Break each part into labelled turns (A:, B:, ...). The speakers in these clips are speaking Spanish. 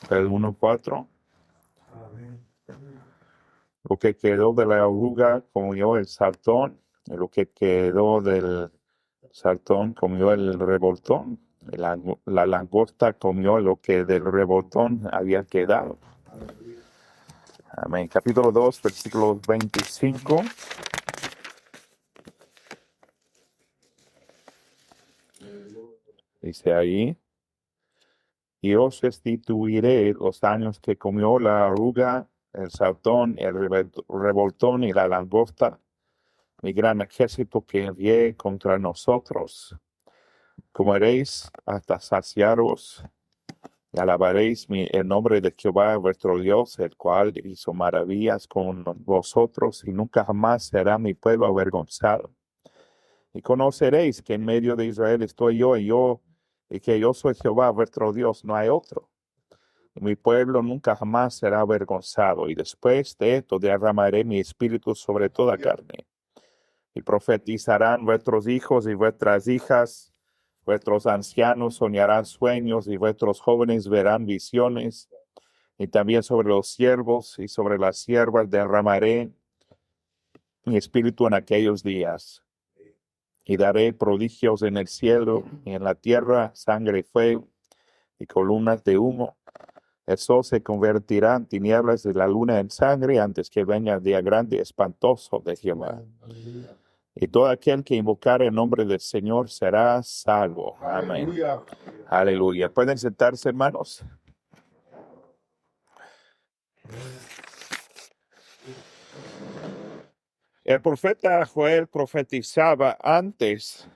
A: El 1:4. Lo que quedó de la oruga comió el saltón, y lo que quedó del saltón comió el revoltón. La langosta comió lo que del revoltón había quedado. Amén. Capítulo 2, versículo 25. Dice ahí: y os restituiré los años que comió la oruga, el saltón, el revoltón y la langosta, mi gran ejército que envié contra nosotros. Comeréis hasta saciaros, y alabaréis el nombre de Jehová vuestro Dios, el cual hizo maravillas con vosotros, y nunca jamás será mi pueblo avergonzado. Y conoceréis que en medio de Israel estoy yo, y que yo soy Jehová vuestro Dios, no hay otro. Y mi pueblo nunca jamás será avergonzado. Y después de esto derramaré mi espíritu sobre toda carne. Y profetizarán vuestros hijos y vuestras hijas, vuestros ancianos soñarán sueños, y vuestros jóvenes verán visiones. Y también sobre los siervos y sobre las siervas derramaré mi espíritu en aquellos días. Y daré prodigios en el cielo y en la tierra, sangre y fuego y columnas de humo. El sol se convertirá en tinieblas y la luna en sangre antes que venga el día grande y espantoso de Jehová. Y todo aquel que invocar el nombre del Señor será salvo. Amén. Aleluya. ¿Pueden sentarse, hermanos? El profeta Joel profetizaba antes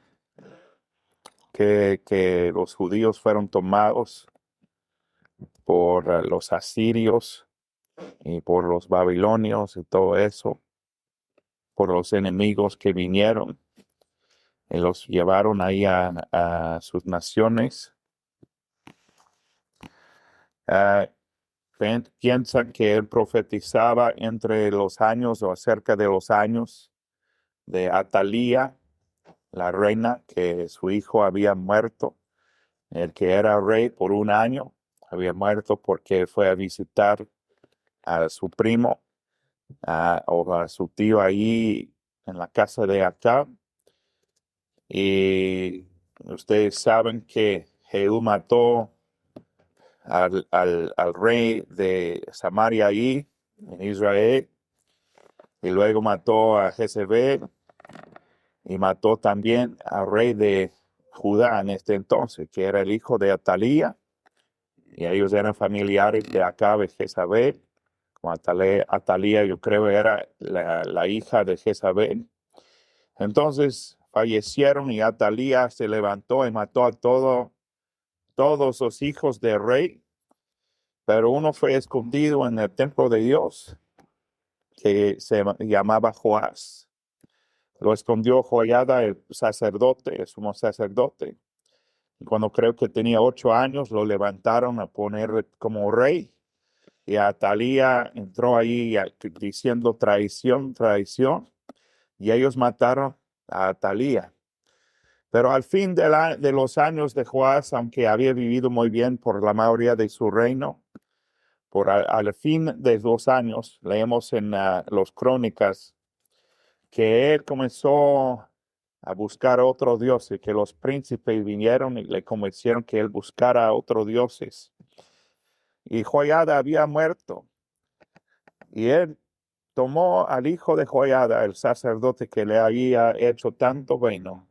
A: que los judíos fueron tomados por los asirios y por los babilonios y todo eso, por los enemigos que vinieron y los llevaron ahí a sus naciones. Piensan que él profetizaba entre los años o acerca de los años de Atalía, la reina, que su hijo había muerto, el que era rey por un año, había muerto porque fue a visitar a su primo o a su tío ahí en la casa de Acab. Y ustedes saben que Jehú mató al rey de Samaria ahí en Israel, y luego mató a Jezebel y mató también al rey de Judá en este entonces, que era el hijo de Atalía, y ellos eran familiares de Acab y Jezabel. Como Atalía, yo creo, era la hija de Jezabel. Entonces fallecieron, y Atalía se levantó y mató a todos los hijos del rey, pero uno fue escondido en el templo de Dios, que se llamaba Joás. Lo escondió Joiada, el sacerdote, el sumo sacerdote. Y cuando creo que tenía 8 años, lo levantaron a poner como rey. Y Atalía entró ahí diciendo traición, traición. Y ellos mataron a Atalía. Pero al fin de los años de Joás, aunque había vivido muy bien por la mayoría de su reino, al fin de 2 años, leemos en los Crónicas que él comenzó a buscar otros dioses, que los príncipes vinieron y le convencieron que él buscara a otros dioses. Y Joiada había muerto. Y él tomó al hijo de Joiada, el sacerdote que le había hecho tanto bueno,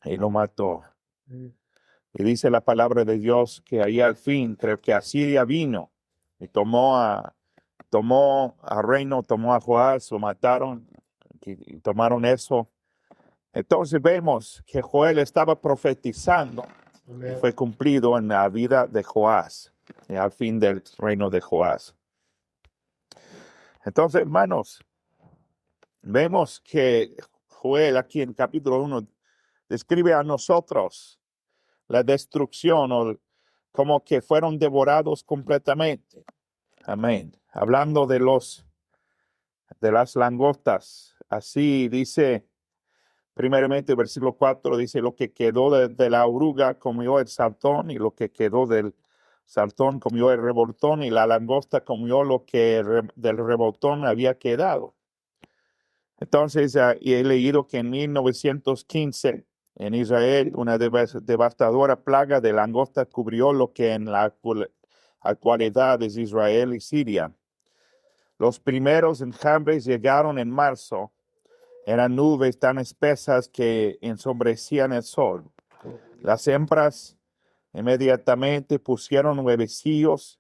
A: y lo mató. Y dice la palabra de Dios que ahí al fin, creo que Asiria vino y tomó a reino, tomó a Joás, lo mataron y tomaron eso. Entonces vemos que Joel estaba profetizando y fue cumplido en la vida de Joás y al fin del reino de Joás. Entonces, hermanos, vemos que Joel aquí en capítulo 1 describe a nosotros la destrucción, o como que fueron devorados completamente. Amén. Hablando de las langostas, así dice. Primeramente, el versículo 4 dice: lo que quedó de la oruga comió el saltón, y lo que quedó del saltón comió el revoltón y la langosta comió lo que del revoltón había quedado. Entonces, y he leído que en 1915 en Israel una devastadora plaga de langosta cubrió lo que en la actualidad es Israel y Siria. Los primeros enjambres llegaron en marzo. Eran nubes tan espesas que ensombrecían el sol. Las hembras inmediatamente pusieron huevecillos,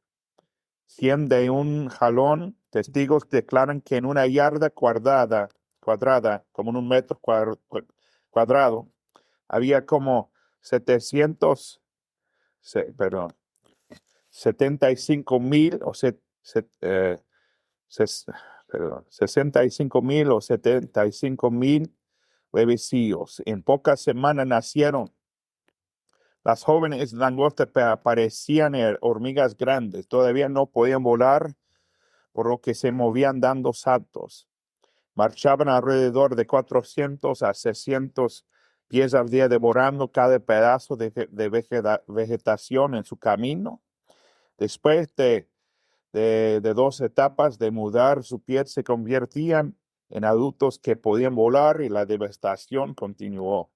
A: 100 de un jalón. Testigos declaran que en una yarda cuadrada, como en un metro cuadrado, había como 75,000 o 65,000 o 75,000 huevecillos. En pocas semanas nacieron. Las jóvenes langostas parecían hormigas grandes. Todavía no podían volar, por lo que se movían dando saltos. Marchaban alrededor de 400 a 600 pies al día, devorando cada pedazo de vegetación en su camino. Después de 2 etapas de mudar su piel, se convertían en adultos que podían volar y la devastación continuó.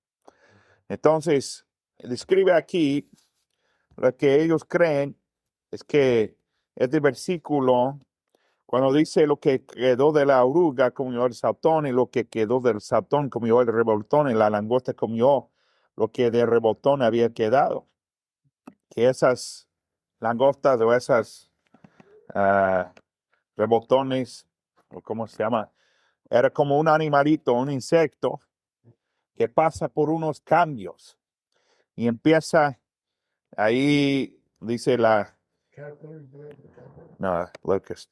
A: Entonces, describe aquí lo que ellos creen es que este versículo, cuando dice lo que quedó de la oruga comió el saltón y lo que quedó del saltón comió el revoltón y la langosta comió lo que del revoltón había quedado, que esas langostas o esas revoltones, o cómo se llama, era como un animalito, un insecto que pasa por unos cambios y empieza ahí, dice locust.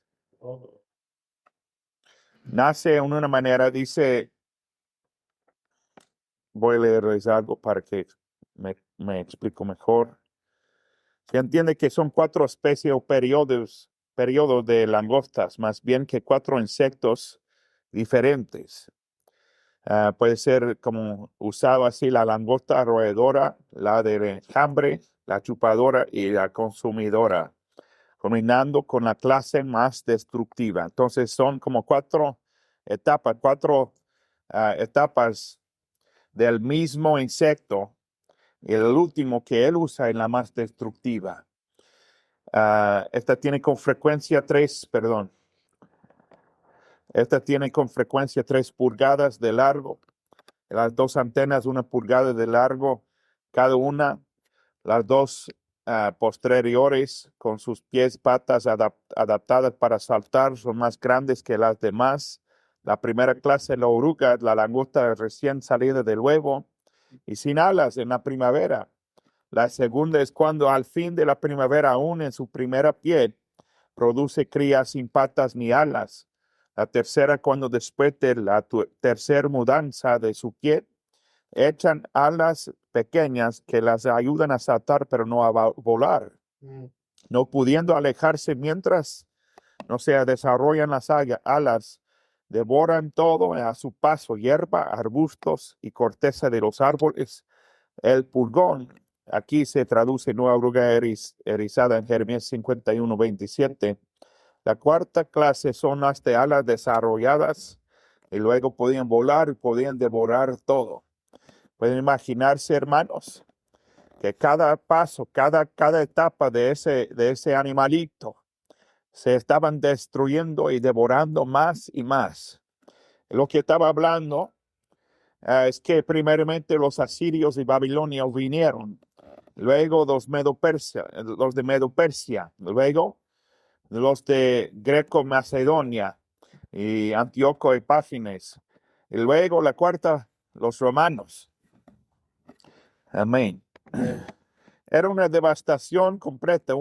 A: Nace en una manera, dice, voy a leerles algo para que me explico mejor. Se entiende que son 4 especies o periodos de langostas, más bien que 4 insectos diferentes. Puede ser como usado así la langosta roedora, la de enjambre, la chupadora y la consumidora, combinando con la clase más destructiva. Entonces son como 4 etapas del mismo insecto, y el último que él usa es la más destructiva. Esta tiene con frecuencia 3 pulgadas de largo, las 2 antenas 1 pulgada de largo cada una, las 2 posteriores con sus pies, patas adaptadas para saltar son más grandes que las demás. La primera clase, la oruga, la langosta recién salida del huevo y sin alas en la primavera. La segunda es cuando al fin de la primavera, aún en su primera piel, produce crías sin patas ni alas. La tercera, cuando después de la tercera mudanza de su piel, echan alas pequeñas que las ayudan a saltar, pero no a volar. No pudiendo alejarse mientras no se desarrollan las alas, devoran todo a su paso, hierba, arbustos y corteza de los árboles. El pulgón, aquí se traduce nueva oruga erizada en Jeremías 51:27. La cuarta clase son las de alas desarrolladas y luego podían volar y podían devorar todo. Pueden imaginarse, hermanos, que cada paso, cada etapa de ese animalito se estaban destruyendo y devorando más y más. Lo que estaba hablando es que primeramente los asirios y babilonios vinieron, luego los de Medo-Persia, luego los de Greco-Macedonia y Antíoco Epáfines, y luego la cuarta, los romanos. Amén. Era una devastación completa,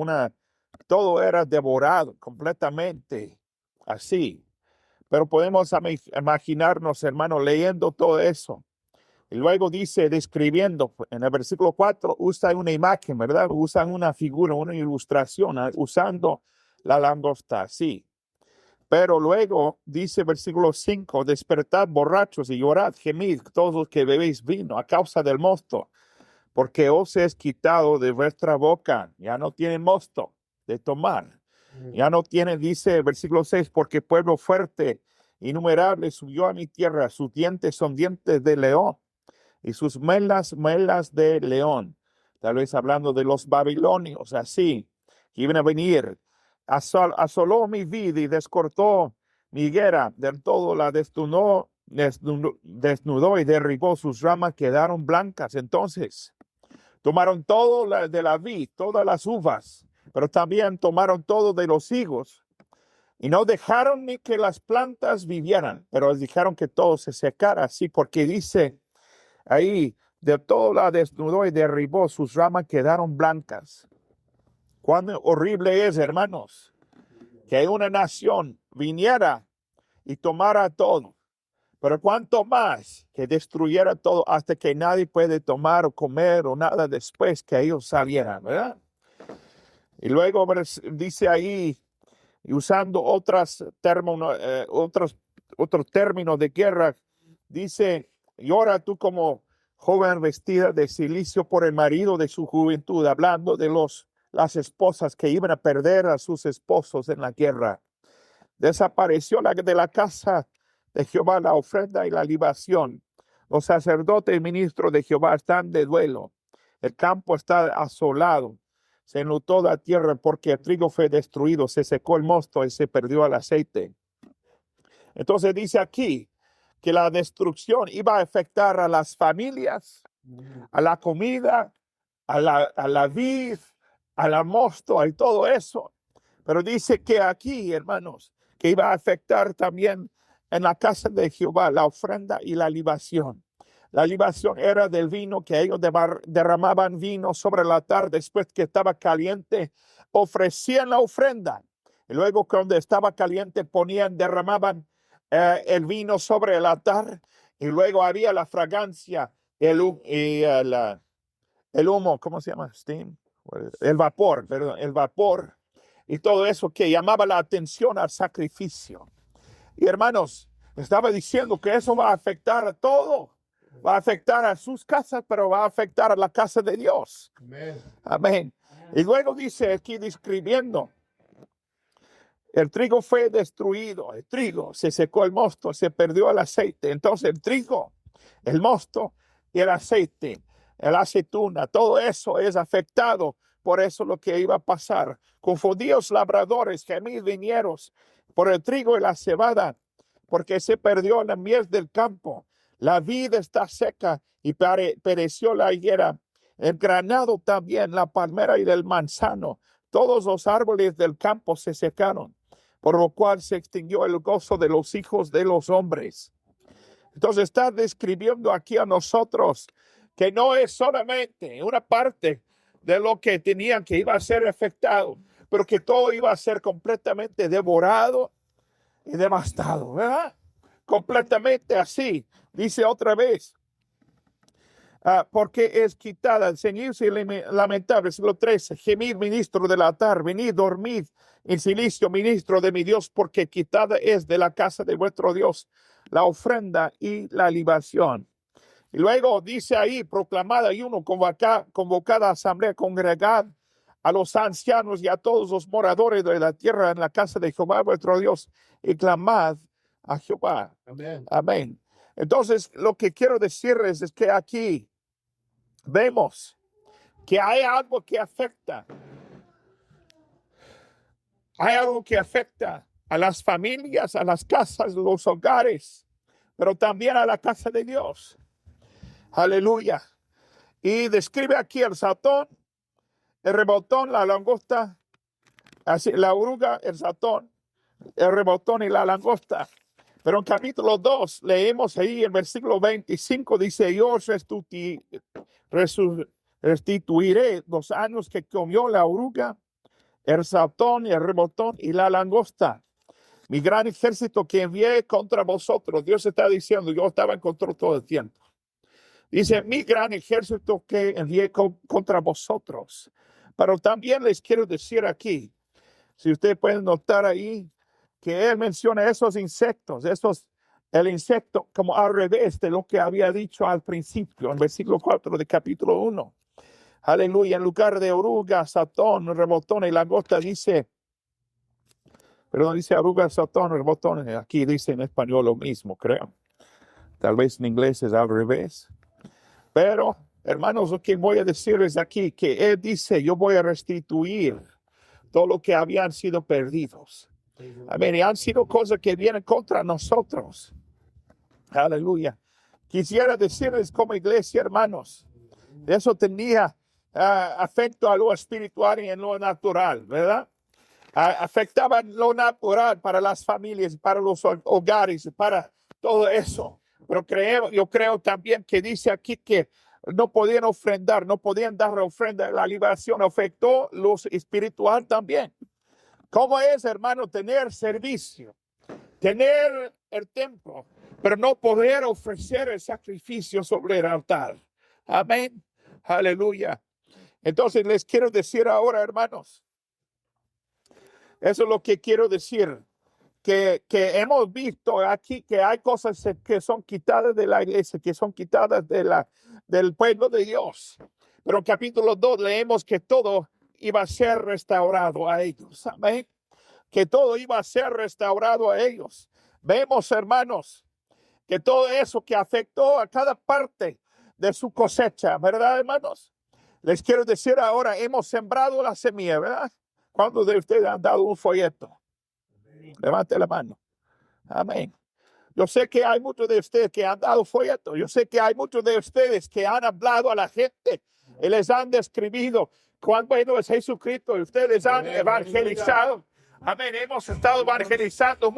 A: todo era devorado completamente, así. Pero podemos imaginarnos, hermano, leyendo todo eso. Y luego dice, describiendo, en el versículo 4, usa una imagen, ¿verdad? Usan una figura, una ilustración, usando la langosta, sí. Pero luego dice versículo 5, despertad borrachos y llorad, gemid todos los que bebéis vino a causa del mosto, porque os es quitado de vuestra boca. Ya no tienen mosto de tomar. Ya no tienen, dice el versículo 6, porque pueblo fuerte, innumerable, subió a mi tierra. Sus dientes son dientes de león y sus muelas de león. Tal vez hablando de los babilonios, así, que iban a venir. Asoló mi vida y descortó mi higuera, del todo la desnudó y derribó, sus ramas quedaron blancas. Entonces, tomaron todo de la vid, todas las uvas, pero también tomaron todo de los higos. Y no dejaron ni que las plantas vivieran, pero dejaron que todo se secara así, porque dice ahí, de todo la desnudó y derribó, sus ramas quedaron blancas. Cuán horrible es, hermanos, que una nación viniera y tomara todo. Pero cuánto más que destruyera todo hasta que nadie puede tomar o comer o nada después que ellos salieran, ¿verdad? Y luego dice ahí, y usando otros términos de guerra, dice, llora tú como joven vestida de cilicio por el marido de su juventud, hablando de las esposas que iban a perder a sus esposos en la guerra. Desapareció de la casa de Jehová la ofrenda y la libación. Los sacerdotes y ministros de Jehová están de duelo. El campo está asolado. Se enlutó la tierra porque el trigo fue destruido. Se secó el mosto y se perdió el aceite. Entonces dice aquí que la destrucción iba a afectar a las familias, a la comida, a la vid, a la mosto y todo eso. Pero dice que aquí, hermanos, que iba a afectar también en la casa de Jehová la ofrenda y la libación. La libación era del vino que ellos derramaban vino sobre el altar después que estaba caliente, ofrecían la ofrenda. Y luego cuando estaba caliente derramaban el vino sobre el altar y luego había la fragancia, el humo, ¿cómo se llama? Steam. El vapor, perdón, el vapor. Y todo eso que llamaba la atención al sacrificio. Y hermanos, estaba diciendo que eso va a afectar a todo. Va a afectar a sus casas, pero va a afectar a la casa de Dios. Amén. Amén. Y luego dice aquí describiendo, el trigo fue destruido, el trigo, se secó el mosto, se perdió el aceite. Entonces el trigo, el mosto y el aceite, la aceituna, todo eso es afectado. Por eso lo que iba a pasar. Confundíos labradores, gemid viñeros, por el trigo y la cebada, porque se perdió la miel del campo. La vid está seca y pereció la higuera. El granado también, la palmera y el manzano. Todos los árboles del campo se secaron, por lo cual se extinguió el gozo de los hijos de los hombres. Entonces está describiendo aquí a nosotros que no es solamente una parte de lo que tenían que iba a ser afectado, pero que todo iba a ser completamente devorado y devastado, ¿verdad? Completamente así. Dice otra vez, porque es quitada, ceñirse y lamentar, versículo 13, gemid, ministro del altar, venid, dormid en silicio, ministro de mi Dios, porque quitada es de la casa de vuestro Dios la ofrenda y la libación. Y luego dice ahí, proclamada ayuno, convocada asamblea, congregad a los ancianos y a todos los moradores de la tierra en la casa de Jehová vuestro Dios y clamad a Jehová. Amén. Amén. Entonces, lo que quiero decirles es que aquí vemos que hay algo que afecta. Hay algo que afecta a las familias, a las casas, los hogares, pero también a la casa de Dios. Aleluya. Y describe aquí el saltón, el rebotón, la langosta, así, la oruga, el saltón, el rebotón y la langosta. Pero en capítulo 2 leemos ahí en versículo 25, dice, yo os restituiré los años que comió la oruga, el saltón, el rebotón y la langosta. Mi gran ejército que envié contra vosotros. Dios está diciendo, yo estaba en control todo el tiempo. Dice, mi gran ejército que envié contra vosotros. Pero también les quiero decir aquí, si ustedes pueden notar ahí, que él menciona esos insectos, el insecto como al revés de lo que había dicho al principio, en versículo 4 de capítulo 1. Aleluya. En lugar de oruga, saltón, rebotón y langosta dice, perdón, dice oruga, saltón, rebotón. Aquí dice en español lo mismo, creo. Tal vez en inglés es al revés. Pero, hermanos, lo que voy a decirles aquí, que Él dice, yo voy a restituir todo lo que habían sido perdidos. Amén. Y han sido cosas que vienen contra nosotros. Aleluya. Quisiera decirles como iglesia, hermanos, eso tenía afecto a lo espiritual y en lo natural, ¿verdad? Afectaba lo natural para las familias, para los hogares, para todo eso. Pero yo creo también que dice aquí que no podían ofrendar, no podían dar ofrenda. La liberación afectó lo espiritual también. ¿Cómo es, hermano, tener servicio, tener el templo, pero no poder ofrecer el sacrificio sobre el altar? Amén. Aleluya. Entonces les quiero decir ahora, hermanos, eso es lo que quiero decir, que hemos visto aquí que hay cosas que son quitadas de la iglesia, que son quitadas del pueblo de Dios. Pero en capítulo 2 leemos que todo iba a ser restaurado a ellos. Amén. Que todo iba a ser restaurado a ellos. Vemos, hermanos, que todo eso que afectó a cada parte de su cosecha, ¿verdad, hermanos? Les quiero decir ahora, hemos sembrado la semilla, ¿verdad? ¿Cuántos de ustedes han dado un folleto? Levante la mano. Amén. Yo sé que hay muchos de ustedes que han dado folletos. Yo sé que hay muchos de ustedes que han hablado a la gente y les han describido cuán bueno es Jesucristo. Y ustedes han evangelizado. Amén. Hemos estado evangelizando.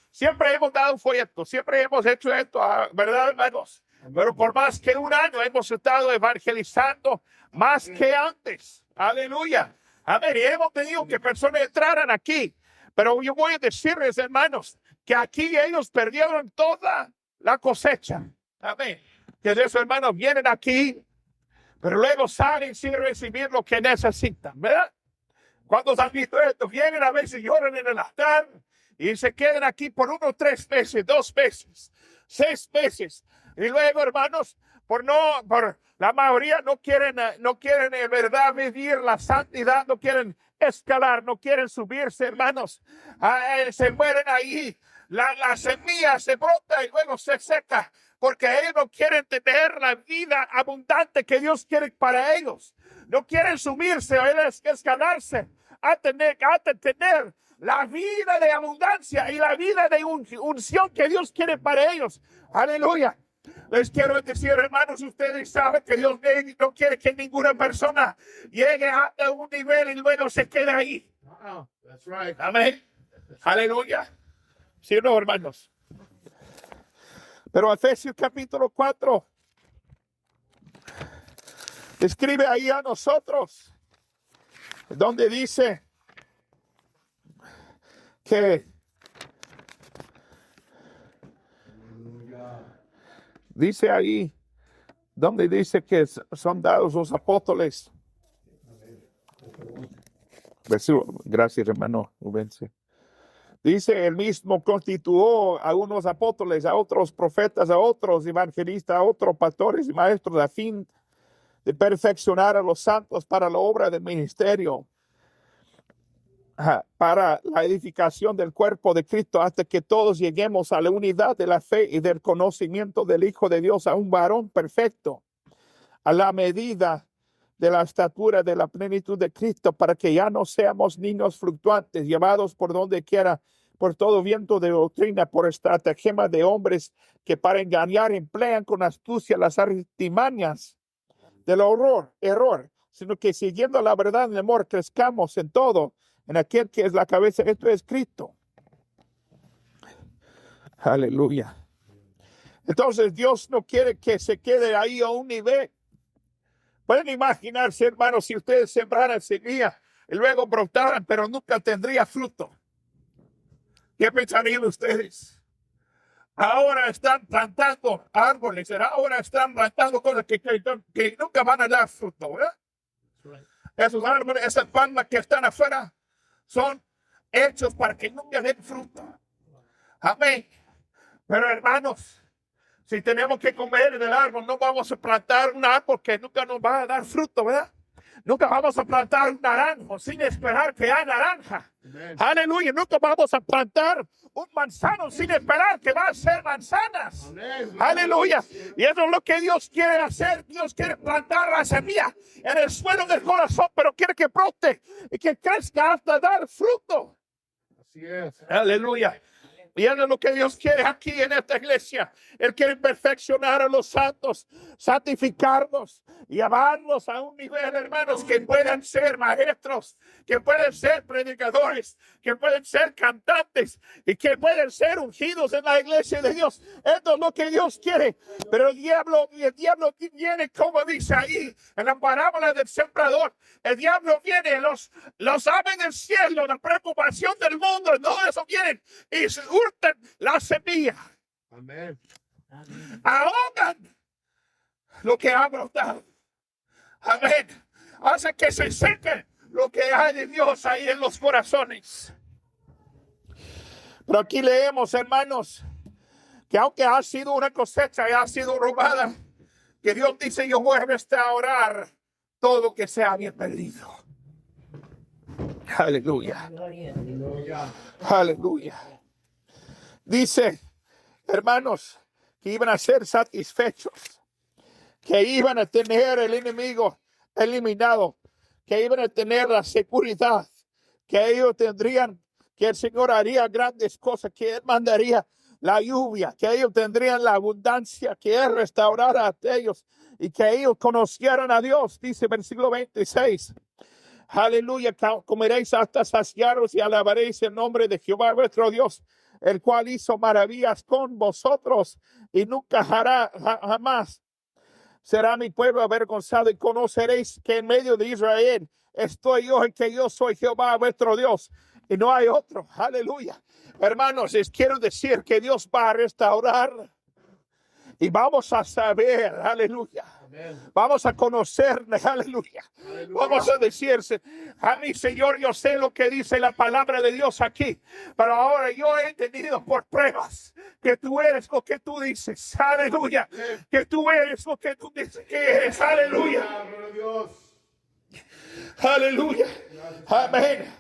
A: Siempre hemos dado un folleto. Siempre hemos hecho esto, ¿verdad, hermanos? Pero por más que un año hemos estado evangelizando más que antes. Aleluya. Amén. Y hemos tenido que personas entraran aquí. Pero yo voy a decirles, hermanos, que aquí ellos perdieron toda la cosecha. Amén. Que de esos hermanos vienen aquí, pero luego salen sin recibir lo que necesitan, ¿verdad? Cuando han visto esto, vienen a veces lloran en el altar y se quedan aquí por 1, 3 meses, 2 meses, 6 meses. Y luego, hermanos, por la mayoría no quieren en verdad vivir la santidad, no quieren escalar, no quieren subirse, hermanos. Se mueren ahí. La semilla se brota y luego se seca, porque ellos no quieren tener la vida abundante que Dios quiere para ellos. No quieren subirse o escalarse a tener la vida de abundancia y la vida de unción que Dios quiere para ellos. Aleluya. Les quiero decir, hermanos, ustedes saben que Dios no quiere que ninguna persona llegue a un nivel y luego se quede ahí. That's right. Amén. Aleluya. ¿Sí o no, hermanos? Pero Efesios capítulo 4 escribe ahí a nosotros, donde dice que dice ahí, donde dice que son dados los apóstoles. Gracias, hermano Ubense. Dice, él mismo constituyó a unos apóstoles, a otros profetas, a otros evangelistas, a otros pastores y maestros, a fin de perfeccionar a los santos para la obra del ministerio, para la edificación del cuerpo de Cristo, hasta que todos lleguemos a la unidad de la fe y del conocimiento del Hijo de Dios, a un varón perfecto, a la medida de la estatura de la plenitud de Cristo, para que ya no seamos niños fluctuantes, llevados por donde quiera, por todo viento de doctrina, por estratagema de hombres que para engañar emplean con astucia las artimañas del error, sino que siguiendo la verdad en el amor, crezcamos en todo, en aquel que es la cabeza. Esto es Cristo. Aleluya. Entonces Dios no quiere que se quede ahí a un nivel. Pueden imaginarse, hermanos, si ustedes sembraran semilla y luego brotaran, pero nunca tendría fruto. ¿Qué pensarían ustedes? Ahora están plantando árboles, ahora están plantando cosas que nunca van a dar fruto, ¿verdad? Esos árboles, esas palmas que están afuera, son hechos para que nunca den fruto. Amén. Pero hermanos, si tenemos que comer del árbol, no vamos a plantar un árbol que nunca nos va a dar fruto, ¿verdad? Nunca vamos a plantar un naranjo sin esperar que haya naranja. Aleluya. Nunca vamos a plantar un manzano sin esperar que va a ser manzanas. Aleluya. Y eso es lo que Dios quiere hacer. Dios quiere plantar la semilla en el suelo del corazón, pero quiere que brote y que crezca hasta dar fruto.
B: Así es.
A: Aleluya. Y eso es lo que Dios quiere aquí en esta iglesia. Él quiere perfeccionar a los santos, santificarlos y llevarlos a un nivel, hermanos, que puedan ser maestros, que pueden ser predicadores, que pueden ser cantantes y que pueden ser ungidos en la iglesia de Dios. Esto es lo que Dios quiere. Pero el diablo viene, como dice ahí en la parábola del sembrador. El diablo viene, los aves del cielo, la preocupación del mundo, todo eso vienen y se hurtan la semilla.
B: Amén.
A: Ahogan lo que ha brotado. Amén. Hace que se seque lo que hay de Dios ahí en los corazones. Pero aquí leemos, hermanos, que aunque ha sido una cosecha y ha sido robada, que Dios dice: yo voy a restaurar todo lo que se había perdido. Aleluya. Aleluya. Dice, hermanos, que iban a ser satisfechos, que iban a tener el enemigo eliminado, que iban a tener la seguridad, que ellos tendrían, que el Señor haría grandes cosas, que Él mandaría la lluvia, que ellos tendrían la abundancia, que Él restaurara a ellos y que ellos conocieran a Dios. Dice versículo 26. Aleluya, comeréis hasta saciaros y alabaréis el nombre de Jehová vuestro Dios, el cual hizo maravillas con vosotros y nunca jamás será mi pueblo avergonzado, y conoceréis que en medio de Israel estoy yo, y que yo soy Jehová vuestro Dios y no hay otro. Aleluya. Hermanos, les quiero decir que Dios va a restaurar y vamos a saber, aleluya. Amen. Vamos a conocerle, aleluya. Vamos a decirse: a mi Señor, yo sé lo que dice la palabra de Dios aquí, pero ahora yo he entendido por pruebas que tú eres lo que tú dices, aleluya. Que tú eres lo que tú dices que eres, aleluya. Aleluya. Amén.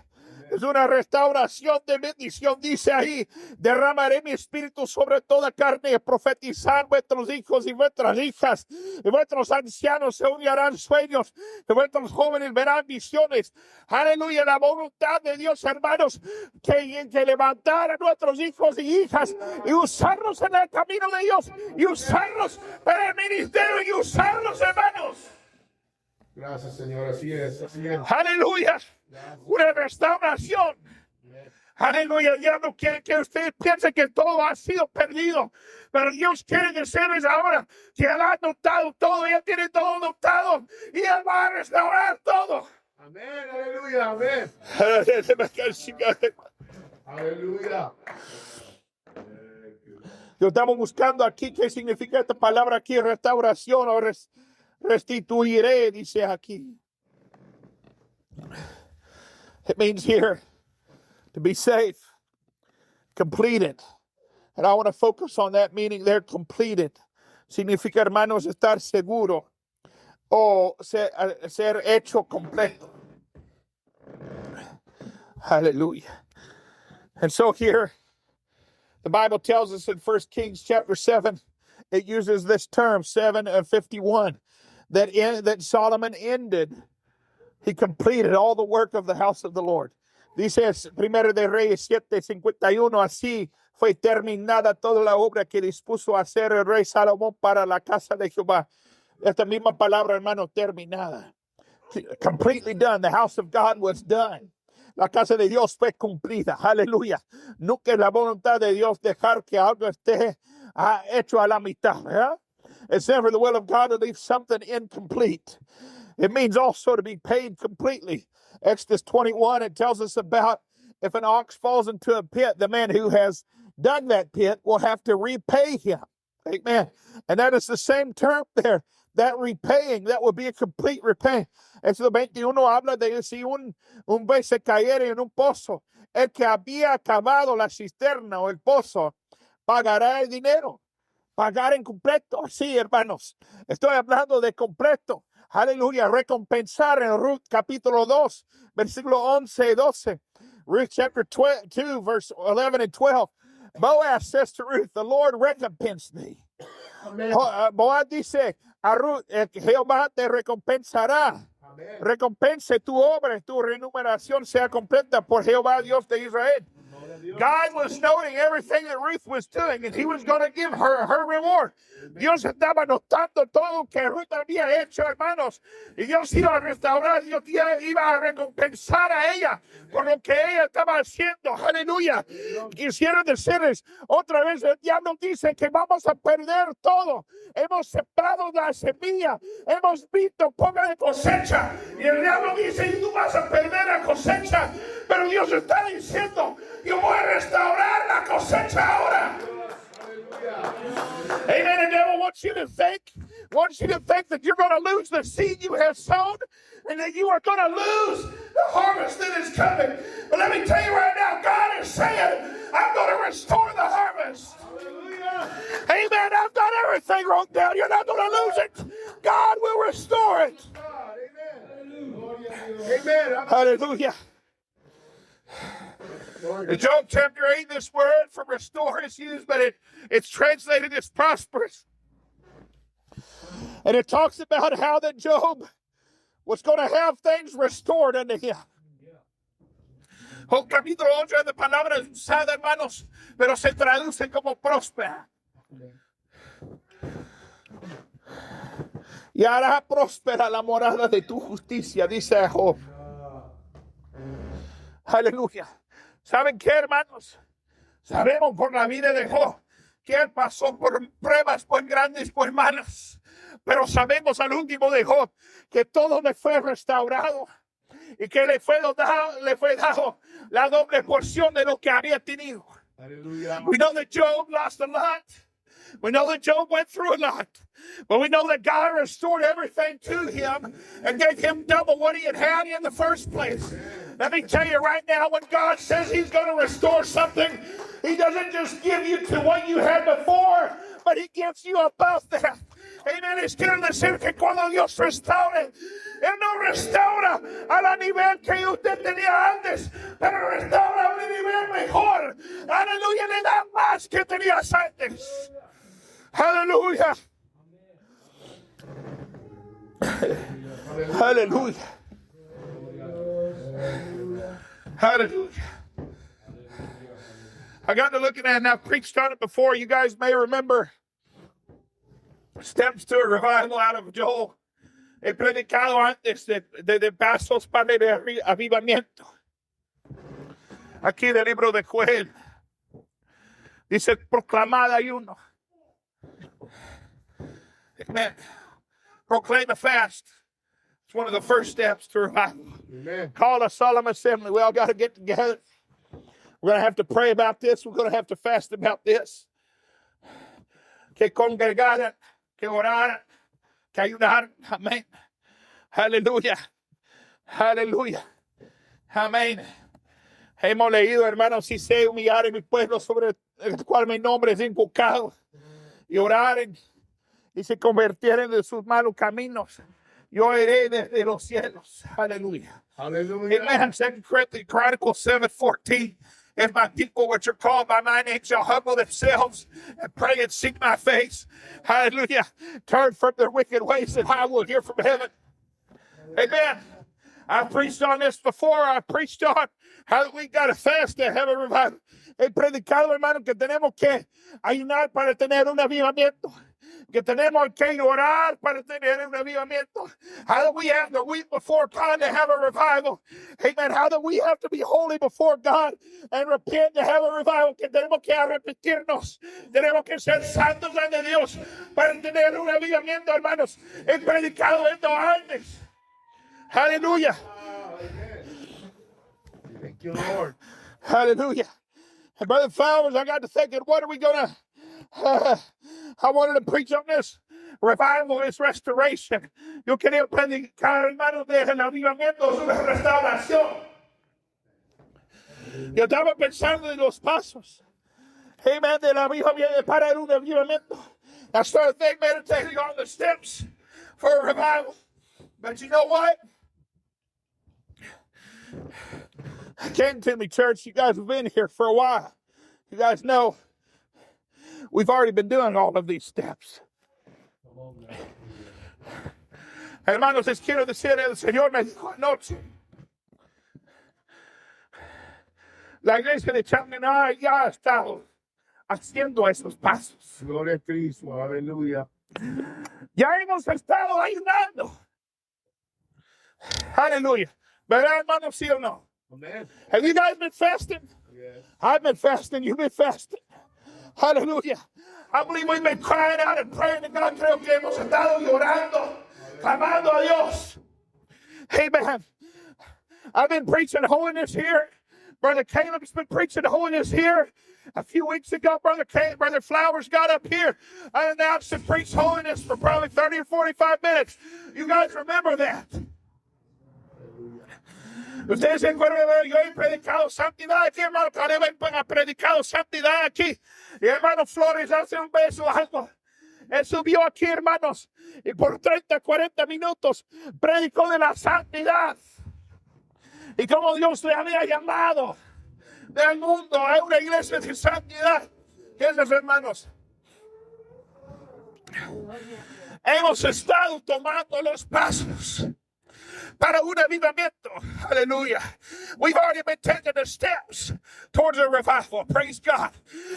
A: Es una restauración de bendición. Dice ahí: derramaré mi espíritu sobre toda carne, y profetizar vuestros hijos y vuestras hijas, y vuestros ancianos se unirán sueños, y vuestros jóvenes verán visiones. Aleluya. La voluntad de Dios, hermanos, que levantar a nuestros hijos y hijas y usarlos en el camino de Dios, y usarlos para el ministerio, y usarlos, hermanos.
B: Gracias, Señor. Así es. Así es.
A: Aleluya. Una restauración. Aleluya. El diablo quiere que usted piense que todo ha sido perdido, pero Dios quiere decirles ahora que Él ha notado todo, Él tiene todo notado y Él va a restaurar todo.
B: Amén. Aleluya. Amén. Aleluya.
A: Yo estamos buscando aquí qué significa esta palabra aquí: restauración o restituiré, dice aquí. It means here to be safe, completed. And I want to focus on that meaning there, completed. Significa, hermanos, estar seguro o ser hecho completo. Hallelujah. And so here, the Bible tells us in 1 Kings chapter 7, it uses this term, 7:51, that Solomon ended. He completed all the work of the house of the Lord. Dice Primero de Reyes 7:51, así fue terminada toda la obra que dispuso hacer el rey Salomón para la casa de Jehová. Esta misma palabra, hermano, terminada. Completely done. The house of God was done. La casa de Dios fue cumplida. Aleluya. Nunca es la voluntad de Dios dejar que algo esté hecho a la mitad. ¿verdad? It's never the will of God to leave something incomplete. It means also to be paid completely. Exodus 21, it tells us about if an ox falls into a pit, the man who has dug that pit will have to repay him. Amen. And that is the same term there. That repaying, that will be a complete repaying. Éxodo 21 habla de si un buey se cayera en un pozo, el que había cavado la cisterna o el pozo pagará el dinero. Pagar en completo. Sí, hermanos. Estoy hablando de completo. Aleluya, recompensar en Ruth capítulo 2, versículo 11 y 12. Ruth chapter 2, verse 11 and 12. Boaz says to Ruth, the Lord recompense thee.
B: Amén.
A: Boaz dice a Ruth, Jehová te recompensará.
B: Amén.
A: Recompense tu obra, tu remuneración sea completa por Jehová Dios de Israel. God was noting everything that Ruth was doing, and he was going to give her reward. Dios estaba notando todo que Ruth había hecho, hermanos. Y Dios iba a restaurar, Dios iba a recompensar a ella por lo que ella estaba haciendo. Aleluya. Quisiera decirles otra vez, el diablo dice que vamos a perder todo. Hemos sembrado la semilla, hemos visto poca de cosecha. Y el diablo dice, y tú vas a perder la cosecha. Pero Dios está diciendo, yo voy a restaurar la cosecha ahora. Amen. The devil wants you to think that you're going to lose the seed you have sown and that you are going to lose the harvest that is coming. But let me tell you right now, God is saying, I'm going to restore the harvest. Amen. I've got everything wrote down. You're not going to lose it. God will restore it.
B: Amen.
A: Hallelujah. In Job chapter 8, this word for restore is used, but it's translated as prosperous. And it talks about how that Job was going to have things restored unto him. Job capítulo 8 de palabras usadas, hermanos, pero se traduce como próspera. Y hará próspera la morada de tu justicia, dice Job. Aleluya. ¿Saben qué, hermanos? Sabemos por la vida de Job que él pasó por pruebas muy grandes, muy malas. Pero sabemos al último de Job que todo le fue restaurado y que le fue dado la doble porción de lo que había tenido.
B: Hallelujah.
A: We know that Job lost a lot. We know that Job went through a lot. But we know that God restored everything to him and gave him double what he had in the first place. Let me tell you right now, when God says he's going to restore something, he doesn't just give you to what you had before, but he gives you above that. Amen. Es quiere decir que cuando Dios restaure, Él no restaura a la nivel que usted tenía antes, pero restaura a un nivel mejor. Aleluya, le da más que tenías antes. Aleluya. Hallelujah. Hallelujah. I got to looking at it, and I've preached on it before. You guys may remember steps to a revival out of Joel. He predicado antes de pasos para el avivamiento. Aquí del libro de Joel. Dice, proclamad ayuno. Amen. Proclaim a fast. It's one of the first steps to revival.
B: Amen.
A: Call a solemn assembly. We all got to get together. We're going to have to pray about this. We're going to have to fast about this. Que congregaran, que oraran, que ayudaran. Amén. Aleluya. Aleluya. Amén. Hemos leído, hermanos, si se humillaren mi pueblo sobre el cual mi nombre es invocado y oraren y se convirtieren de sus malos caminos, yo iré desde los cielos. Aleluya.
B: Hallelujah.
A: Amen. 2 Chronicles 7:14. If my people which are called by my name shall humble themselves and pray and seek my face, hallelujah, turn from their wicked ways, and I will hear from heaven. Amen. I've preached on this before. I preached on how we got to fast to have a revival. He predicado, hermano, que tenemos que ayunar para tener un avivamiento. Que tenemos que orar para tener un avivamiento. How do we have to weep before God to have a revival? Amen. How do we have to be holy before God and repent to have a revival? Que tenemos que arrepentirnos. Tenemos que ser santos ante Dios para tener un avivamiento, hermanos. He predicado esto antes. Hallelujah.
B: Thank you, Lord.
A: Hallelujah. And Brother Flowers, I got to thinking, what are we going to... I wanted to preach on this. Revival is restoration. Yo quería predicar, hermano, del avivamiento es una restauración. Yo estaba pensando en los pasos. Amen. Del avivamiento para un avivamiento. I started meditating on the steps for a revival. But you know what? Came to me, church. You guys have been here for a while. You guys know we've already been doing all of these steps. Hermanos, les quiero decir, el Señor me dijo anoche. La iglesia de Changanay ya ha estado haciendo esos pasos.
B: Gloria a Cristo. Aleluya.
A: Ya hemos estado ayunando. Aleluya. ¿Verdad, hermanos? ¿Sí o no?
B: Amen.
A: Have you guys been fasting?
B: Yes.
A: I've been fasting. You've been fasting. Hallelujah. I believe we've been crying out and praying to God. Creo que hemos estado llorando, clamando a Dios. Amen. I've been preaching holiness here. Brother Caleb's been preaching holiness here. A few weeks ago, Brother Flowers got up here and announced and preached holiness for probably 30 or 45 minutes. You guys remember that? Ustedes se acuerdan, yo he predicado santidad aquí, hermano Caleb ha predicado santidad aquí. Y hermano Flores hace un beso algo. Él subió aquí, hermanos, y por 30, 40 minutos predicó de la santidad. Y como Dios le había llamado del mundo a una iglesia de santidad. ¿Qué es eso, hermanos? Hemos estado tomando los pasos para un avivamiento. Hallelujah. We've already been taking the steps towards a revival. Praise God.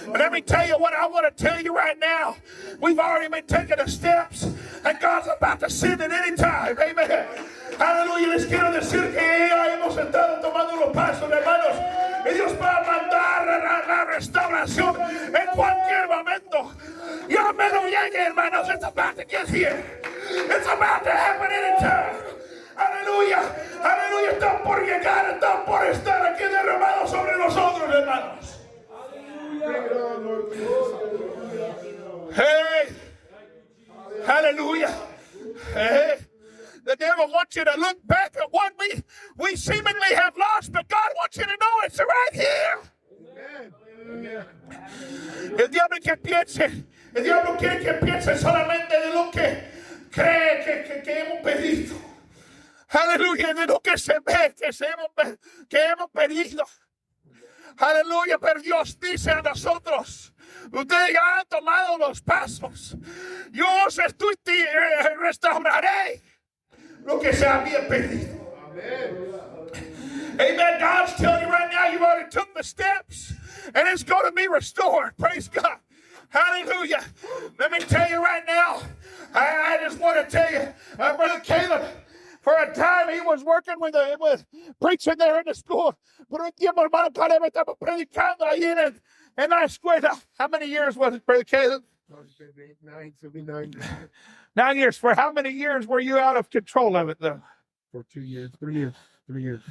A: But let me tell you what I want to tell you right now. We've already been taking the steps, and God's about to send it any time. Amen. Hallelujah. Les quiero decir que ya hemos estado tomando los pasos, hermanos. Y Dios va a mandar la restauración en cualquier momento. Ya me lo llegue, hermanos. It's about to get here. It's about to happen anytime. Aleluya, aleluya, están por llegar, están por estar aquí derramados sobre nosotros, hermanos. Hey, hallelujah. Hey, the devil wants you to look back at what we seemingly have lost, but God wants you to know it's right here. El diablo quiere que piense solamente de lo que cree que hemos pedido. Aleluya, de lo que se ve, que hemos pedido. Aleluya, pero Dios dice a nosotros, ustedes ya han tomado los pasos. Yo os restauraré lo que se había pedido. Amen. God's telling you right now, you already took the steps, and it's going to be restored. Praise God. Hallelujah. Let me tell you right now, I just want to tell you, Brother Caleb, for a time, he was working with preaching there in the school. Por un tiempo, hermano Caleb estaba predicando ahí en la escuela. How many years was it, Brother Caleb?
B: 9.
A: 9 years. For how many years were you out of control of it, though?
B: For 2 years. 3 years. 3 years.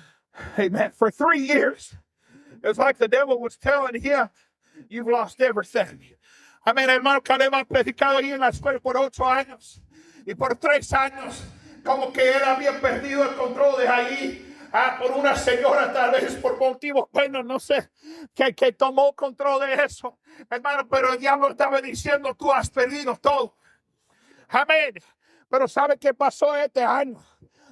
A: Amen. For 3 years. It's like the devil was telling him, you've lost everything. I mean, hermano Caleb ha predicado ahí en la escuela por 8 años. Y por 3 años. Como que él había perdido el control de allí por una señora, tal vez por motivos, bueno, no sé, que tomó control de eso. Hermano, pero el diablo estaba diciendo, tú has perdido todo. Amén. Pero ¿sabe qué pasó este año?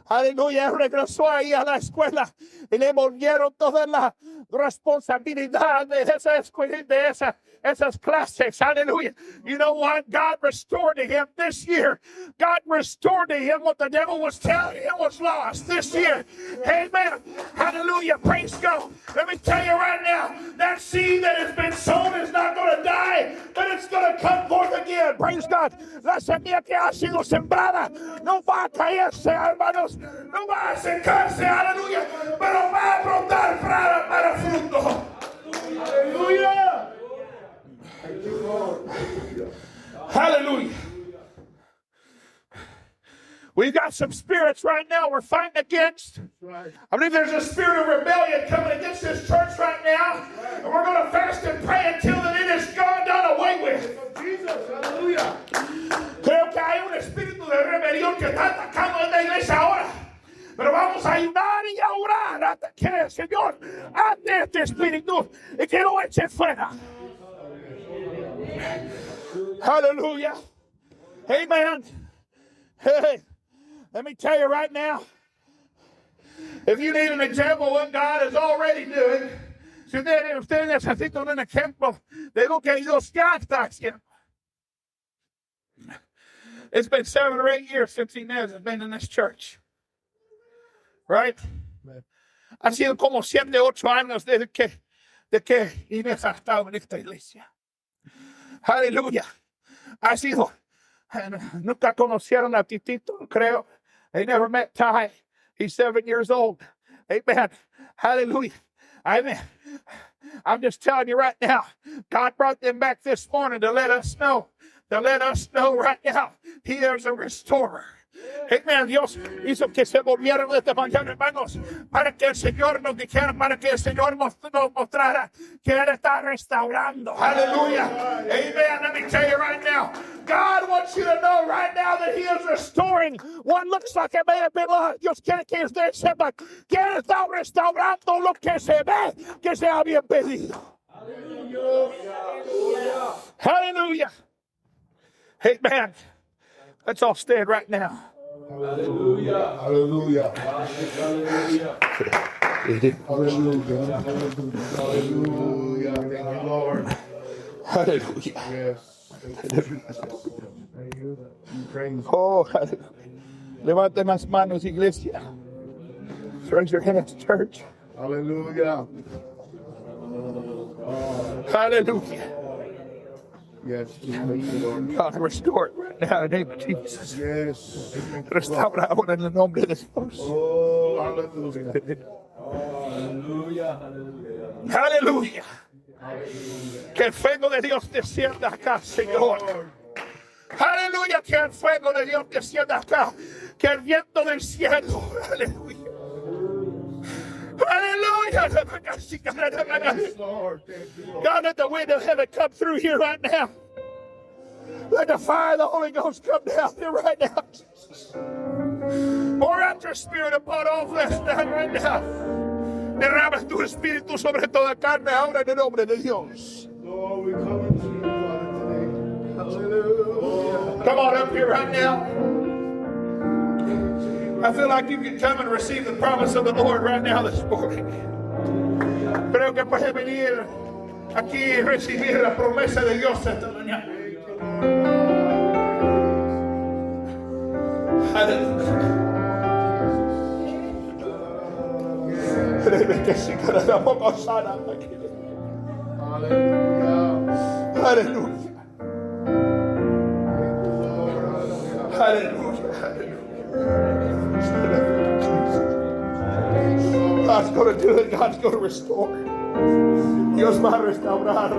A: Aleluya, él regresó ahí a la escuela y le volvieron toda la responsabilidad de esa escuela, de esas clases. Hallelujah. You know what? God restored to him this year. God restored to him what the devil was telling him was lost this year. Amen. Hallelujah. Praise God. Let me tell you right now, that seed that has been sown is not going to die, but it's going to come forth again. Praise God. La semilla que ha sido sembrada no va a caerse, hermanos. No va a secarse, aleluya, pero va a brotar para fruto. Aleluya. Hallelujah. We've got some spirits right now we're fighting against.
B: Right.
A: I believe there's a spirit of rebellion coming against this church right now. And we're going to fast and pray until it is gone, done away with.
B: Jesus, hallelujah.
A: Creo que hay un espíritu de rebelión que está atacando esta iglesia ahora. Pero vamos a ayudar y a orar hasta que el Señor ande este espíritu y que lo eche fuera. Hallelujah. Amen. Hey. Let me tell you right now, if you need an example of what God is already doing, si usted necesita un ejemplo de lo que Dios ya está haciendo. It's been 7 or 8 years since Inez has been in this church. Right? Ha sido como 7, 8 años de que Inés ha estado en esta iglesia. Aleluya. Ha sido, nunca conocieron a Titito, creo. They never met Ty. He's 7 years old. Amen. Hallelujah. Amen. I'm just telling you right now, God brought them back this morning to let us know right now, He is a restorer. Amen. Dios hizo que se volvieran esta mañana, hermanos, para que el Señor nos dijera, para que el Señor nos mostrara que Él está restaurando. Hallelujah. Amen. Let me tell you right now, God wants you to know right now that He is restoring what looks like it may have been lost. Dios quiere que usted sepa que Él está restaurando lo que se ve que se había perdido. Hallelujah. Amen. Let's all stand right now.
B: Hallelujah. Hallelujah. Hallelujah. Hallelujah. Hallelujah. Thank you, Lord.
A: Hallelujah.
B: Yes. Thank you. Praise.
A: Oh, hallelujah. Levanten las manos, iglesia. Raise your hands, church.
B: Hallelujah.
A: Hallelujah.
B: Yes. Thank you, Lord.
A: God, restore it right now in the name of Jesus.
B: Yes.
A: Restaura ahora en el nombre de Dios.
B: Oh, hallelujah.
A: Aleluya. Que el fuego de Dios descienda acá, Señor. Aleluya, que el fuego de Dios descienda acá. Que el viento del cielo. Aleluya. Aleluya. God, let the wind of heaven come through here right now. Let the fire of the Holy Ghost come down here right now, Jesus. Pour out your spirit upon all flesh down right now. Derrama tu espíritu sobre toda carne ahora en el nombre de Dios.
B: Lord, we come into you, Father, today. Hallelujah.
A: Come on up here right now. I feel like you can come and receive the promise of the Lord right now this morning. Creo que puedes venir aquí y recibir la promesa de Dios esta mañana. Aleluya. Aleluya. Aleluya. God's going to do it. God's going to restore. Dios va a restaurar.